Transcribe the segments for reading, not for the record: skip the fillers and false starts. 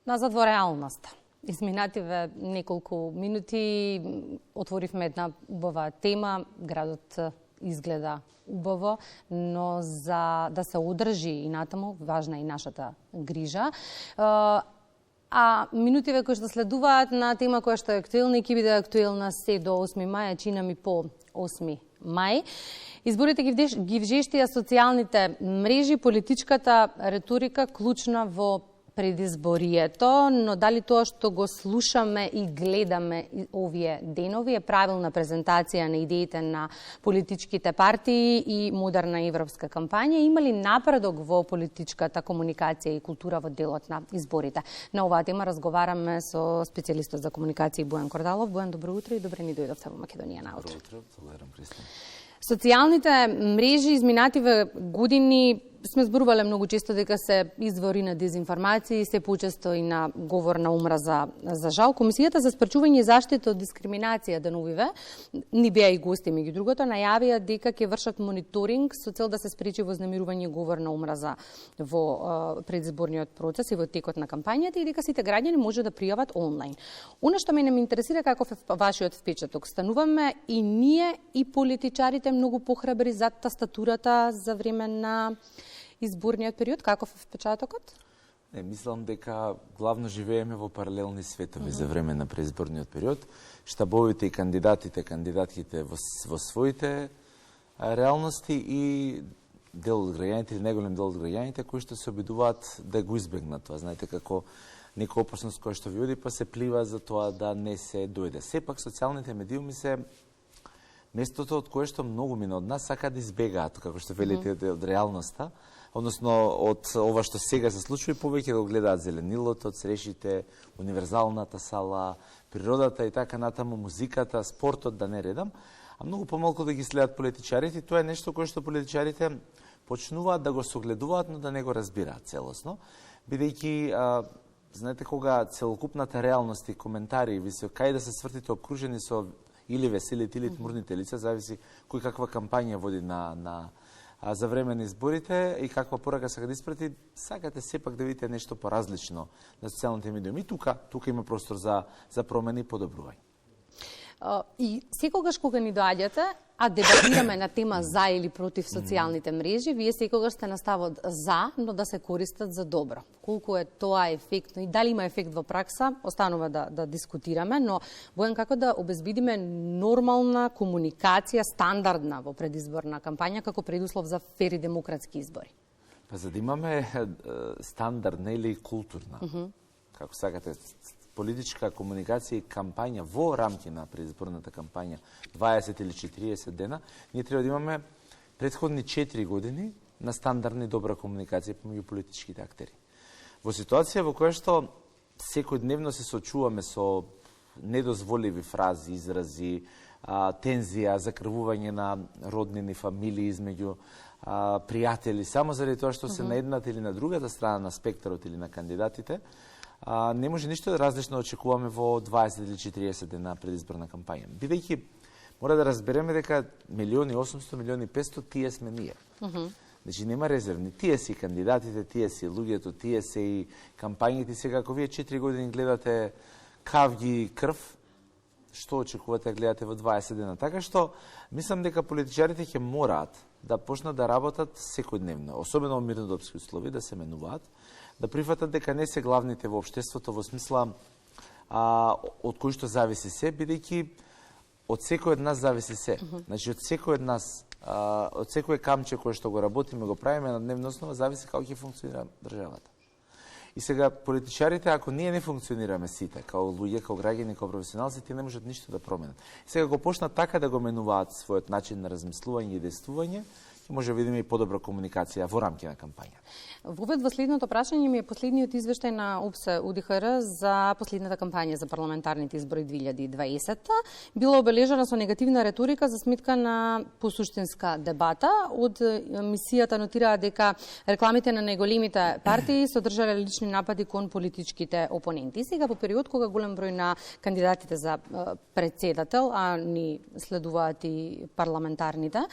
назад во реалноста. Изминативе неколку минути отворивме една убава тема. Градот изгледа убаво, но за да се одржи и натаму, важна е и нашата грижа. А минутиве кои што следуваат на тема која што е актуелна и ќе биде актуелна се до 8 мај, чина ми по 8 мај. Изборите ги вжештија социјалните мрежи, политичката реторика клучна во предизборието, но дали тоа што го слушаме и гледаме овие денови е правилна презентација на идеите на политичките партии и модерна европска кампања? Има ли напредок во политичката комуникација и култура во делот на изборите? На оваа тема разговараме со специјалистот за комуникација Бојан Кордалов. Бојан, добро утро и добре ни дојдовте во Македонија наутро. Добро утро, благодарам, Кристина. Социјалните мрежи изминативе години сме зборувале многу често дека се извори на дезинформации, се почесто и на говор на омраза. За жал, Комисијата за спречување и заштита од дискриминација деновиве, ни беа и гости меѓу другото, најавија дека ќе вршат мониторинг со цел да се спречи вознемирување и говор на омраза во предизборниот процес и во текот на кампањата и дека сите граѓани може да пријават онлайн. Она што мене ме интересира каков е вашиот впечаток. Стануваме и ние и политичарите многу похрабри зад тастатурата за време на изборниот период, каков е впечатокот? Не, мислам дека главно живееме во паралелни светови за време на преизборниот период. Штабовите и кандидатките во своите реалности и дел од граѓаните или неголем дел од граѓаните кои што се обидуваат да го избегнат тоа. Знаете како нека опасност која што ви оди па се плива за тоа да не се дојде. Сепак социјалните медиуми се местото од кое што многу мина од нас сакаат да избегаат, како што велите, од реалноста, односно од ова што сега се случува и повеќе да го гледаат зеленилото, срешите, универзалната сала, природата и така натаму, музиката, спортот, да не редам, а многу помалку да ги следат политичарите. Тоа е нешто кое што политичарите почнуваат да го согледуваат, но да не го разбираат целосно, бидејќи знаете кога целокупната реалност и коментари ви се кај да се свртите обкружени со или веселите или тмурните лица, зависи кој каква кампања води за време на изборите и каква порака сака да испрати, сакате сепак да видите нешто поразлично на социјалните медиуми. И тука има простор за промени и подобрување. И секогаш кога ни доаѓате, а дебатираме на тема за или против социјалните мрежи, вие секогаш сте на ставот за, но да се користат за добро. Колку е тоа ефектно и дали има ефект во пракса, останува да дискутираме, но Бојан, како да обезбедиме нормална комуникација, стандардна во предизборна кампања, како предуслов за фер и демократски избори? Па за да имаме стандардна или културна, како сакате, политичка комуникација и кампања во рамки на предизборната кампања 20 или 40 дена, ние треба да имаме претходни 4 години на стандардна и добра комуникација помеѓу политичките актери. Во ситуација во која што секојдневно се соочуваме со недозволиви фрази, изрази, тензија, закрвување на роднини, фамилии измеѓу пријатели, само заради тоа што се на едната или на другата страна на спектарот или на кандидатите, не може ништо да различно очекуваме во 20 или 40 дена предизборна кампања. Бидејќи мора да разбереме дека 1.800.000.500 тие сме ние. Значи нема резервни. Тие си кандидатите, тие си луѓето, тие се и кампањите. Сега ако вие 4 години гледате кавги крв, што очекувате да гледате во 20 дена? Така што мислам дека политичарите ќе мораат да почнат да работат секојдневно, особено во мирнодопски услови, да се менуваат, да прифатат дека не се главните во општеството во смисла од кои што зависи се, бидејќи од секој од нас зависи се. Значи од секој од нас, од секој камче кое што го работиме, го правиме на дневна основа, зависи како ќе функционира државата. И сега политичарите, ако ние не функционираме сите, као луѓе, као граѓани, као професионалци, тие не можат ништо да променат. И сега го почнат така да го менуваат својот начин на размислување и действување, може да видиме и подобра комуникација во рамки на кампања. Вовед во следното прашање ми е последниот извештај на ОПСЕ УДИХР за последната кампања за парламентарните избори 2020. Била обележана со негативна реторика за сметка на посуштинска дебата. Од мисијата нотираа дека рекламите на најголемите партии содржале лични напади кон политичките опоненти. Сега во период кога голем број на кандидатите за председател, а ни следуваат и парламентарните,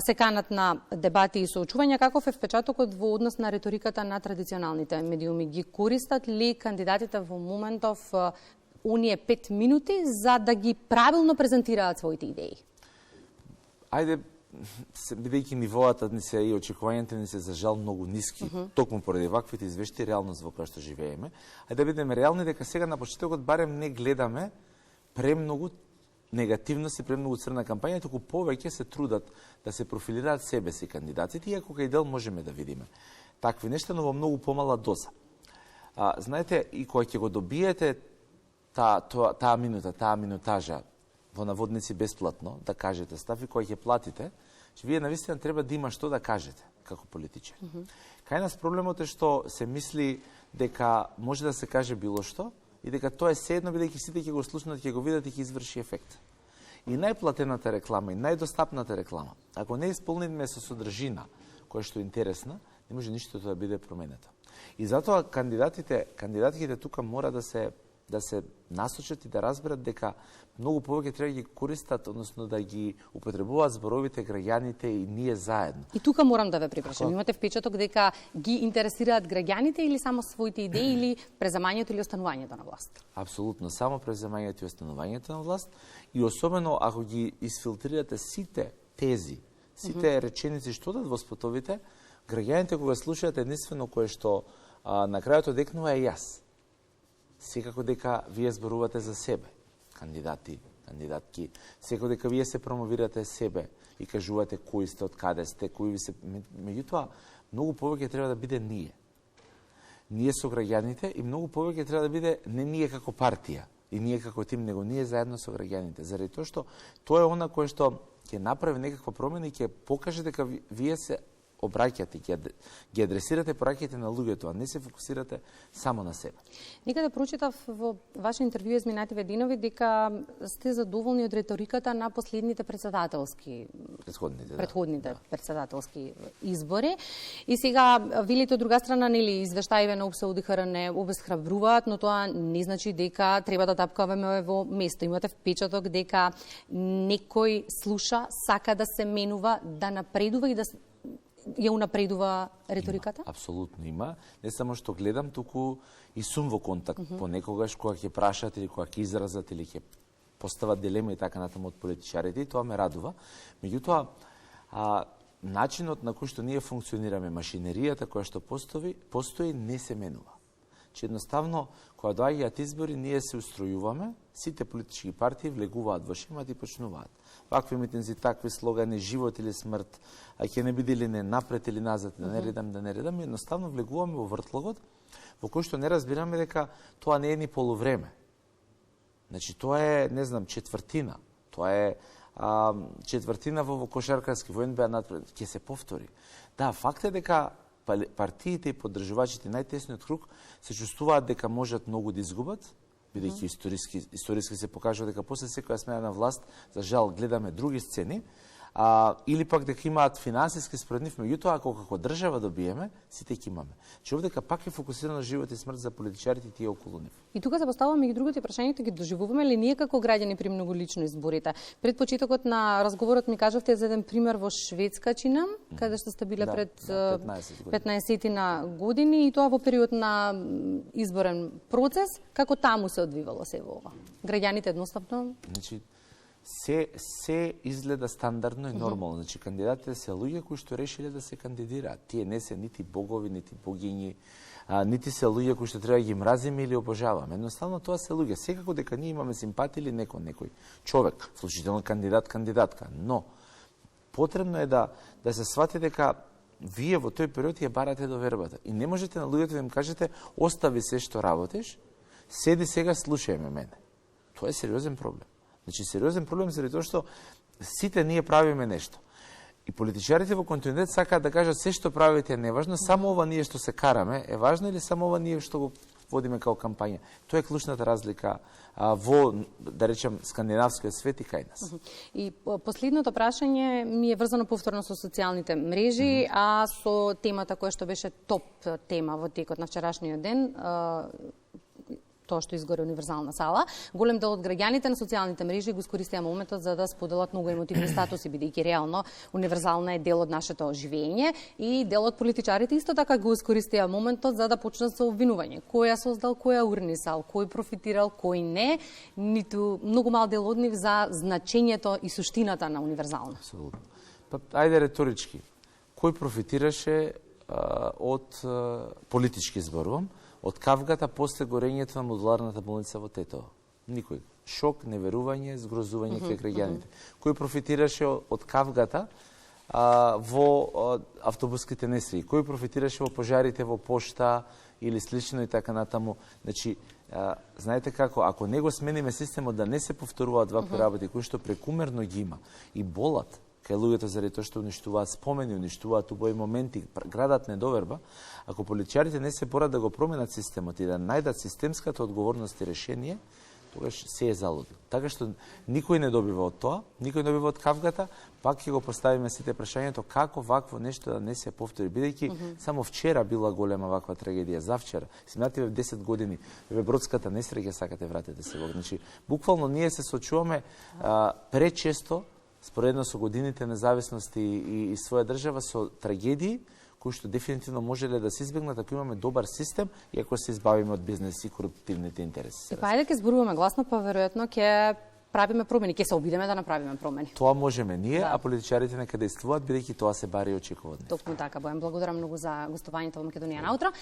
се канат на на дебати и соочувања, каков е впечатокот во однос на риториката на традиционалните медиуми? Ги користат ли кандидатите во моментов оние 5 минути за да ги правилно презентираат своите идеи? Ајде, бидејќи нивоата ни се и очекувањата ни се за жал многу ниски, токму поради ваквите извешти реалност во која што живееме, ајде да бидеме реални дека сега на почетокот барем не гледаме премногу негативност и премногу црна кампања, туку повеќе се трудат да се профилираат себе си кандидатите, иако кај дел можеме да видиме такви нешта, но во многу помала доза. Знаете, и кога ќе го добиете таа минута, таа минутажа во наводници бесплатно, да кажете став, и кога ќе платите, че вие навистина треба да има што да кажете како политичар. Кај нас проблемот е што се мисли дека може да се каже било што и дека тоа е седно, бидејќи сите ќе го слушнат, ќе го видат и ќе изврши ефект. И најплатената реклама и најдостапната реклама, ако не исполниме со содржина која што е интересна, не може ништо да биде променето. И затоа кандидатите тука мора да се насочат и да разберат дека многу повеќе треба да ги користат, односно да ги употребуваат зборовите граѓаните и ние заедно. И тука морам да ве припрашам. Имате впечаток дека ги интересираат граѓаните или само своите идеи или преземањето или останувањето на власт? Апсолутно, само преземањето и останувањето на власт, и особено ако ги изфилтрирате сите тези, сите реченици што дадат во спотовите, граѓаните кога слушаат единствено кое што на крајот одекнува е јас. Секако дека вие зборувате за себе, кандидати, кандидатки, секако дека вие се промовирате себе и кажувате кои сте, од каде сте, кои ви се... Меѓутоа, многу повеќе треба да биде ние. Ние со граѓаните, и многу повеќе треба да биде не ние како партија и ние како тим, него ние заедно со граѓаните. Заради тоа што тоа е она кое што ќе направи некаква промена и ќе покаже дека вие се обраќате, ги адресирате пораките на луѓето, а не се фокусирате само на себе. Некаде прочитав во ваше интервју изминативе денови дека сте задоволни од риториката на последните предходните председателски избори. И сега велите од друга страна, нели, извештаиве на УПС УДХР не обесхрабруваат, но тоа не значи дека треба да тапкаваме во место. Имате впечаток дека некој слуша, сака да се менува, да напредува и да ја унапредува риториката? Апсолутно има. Не само што гледам, туку и сум во контакт понекогаш кога ќе прашат или кога ќе изразат или ќе постават дилема и така натаму од политичарите, и тоа ме радува. Меѓутоа, начинот на кој што ние функционираме, машинеријата која што постои не се менува. Че едноставно, кога доаѓаат избори, ние се устројуваме, сите политички партии влегуваат во шемат и почнуваат. Вакви митинзи, такви слогани, живот или смрт, а ќе не биде ли не напред или назад, да не редам, едноставно влегуваме во вртлогот, во кој што не разбираме дека тоа не е ни полувреме. Значи, тоа е, не знам, четвртина. Тоа е четвртина во кошаркарски, во НБА надпред, ќе се повтори. Да, факт е дека партиите и поддржувачите најтесниот круг се чувствуваат дека можат многу да изгубат, бидејќи историски се покажува дека после секоја смена на власт, за жал, гледаме други сцени, или пак дека имаат финансиски според нив, меѓутоа ако како држава добиеме, сите ќе имаме. Че овдека пак е фокусирано живот и смрт за политичарите и тие околу нив. И тука се поставуваме и другите прашањето, ги доживуваме ли ние како граѓани при многолично изборите? Пред почетокот на разговорот ми кажавте за еден пример во Шведска, чинам, каде што сте биле пред 15 години и тоа во период на изборен процес, како таму се одвивало се во ова? Граѓаните едноставно? Значи, се изгледа стандардно и нормално. Значи, кандидатите се луѓе кои што решиле да се кандидираат. Тие не се нити богови, нити богињи, нити се луѓе кои што треба да ги мразиме или обожаваме. Едноставно тоа се луѓе. Секако дека ние имаме симпатија или некој човек, вклучително кандидатка, но потребно е да се свати дека вие во тој период ја барате до вербата. И не можете на луѓето да им кажете остави се што работиш, седи сега слушај ме мене. Тоа е сериозен проблем. Значи, сериозен проблем заради тоа што сите ние правиме нешто. И политичарите во континуитет сакаат да кажат се што правите е неважно, само ова ние што се караме е важно или само ова ние што го водиме како кампања. Тоа е клучната разлика во, да речем, скандинавскиот свет и кај нас. И последното прашање ми е врзано повторно со социјалните мрежи, а со темата која што беше топ тема во текот на вчерашниот ден, тоа што изгори универзална сала. Голем дел од граѓаните на социјалните мрежи го искористија моментот за да споделат многу емотивни статуси, бидејќи реално универзална е дел од нашето живење и дел од политичарите исто така го искористија моментот за да почнат со обвинување. Кој ја создал, кој ја урнисал, кој профитирал, кој не, ниту многу мал дел од нив за значењето и суштината на универзална. Апсолутно. Па, ајде реторички. Кој профитираше од политички зборувам, од кавгата после горењето на модуларната болница во Тетово? Никој. Шок, неверување, згрозување кај граѓаните. Кој профитираше од кавгата во автобуските несреќи? Кој профитираше во пожарите во пошта или слично и така натаму? Значи, знаете како, ако не го смениме системот да не се повторуваат вакви работи кои што прекумерно ги има и болат кај луѓето заради тоа што уништуваат спомени, уништуваат убави моменти, градат недоверба, ако политичарите не се борат да го променат системот и да најдат системската одговорност и решение, тогаш се е залудно. Така што никој не добива од тоа, никој не добива од кавгата, пак ќе го поставиме сите прашањето како вакво нешто да не се повтори, бидејќи само вчера била голема ваква трагедија, завчера. Смятате в 10 години ве бродската несреќа сакате вратите се во. Значи, буквално ние се сочуваме пречесто споредно со годините независност и своја држава со трагедии кои што дефинитивно можеле да се избегнат ако имаме добар систем и ако се избавиме од бизнес и коруптивните интереси. Па ајде ќе зборуваме гласно, па веројатно ќе правиме промени, ќе се обидеме да направиме промени. Тоа можеме ние, а политичарите нека действуваат, бидејќи тоа се бари и очекува од нив. Токму така, Бојан, благодарам многу за гостувањето во Македонија наутро.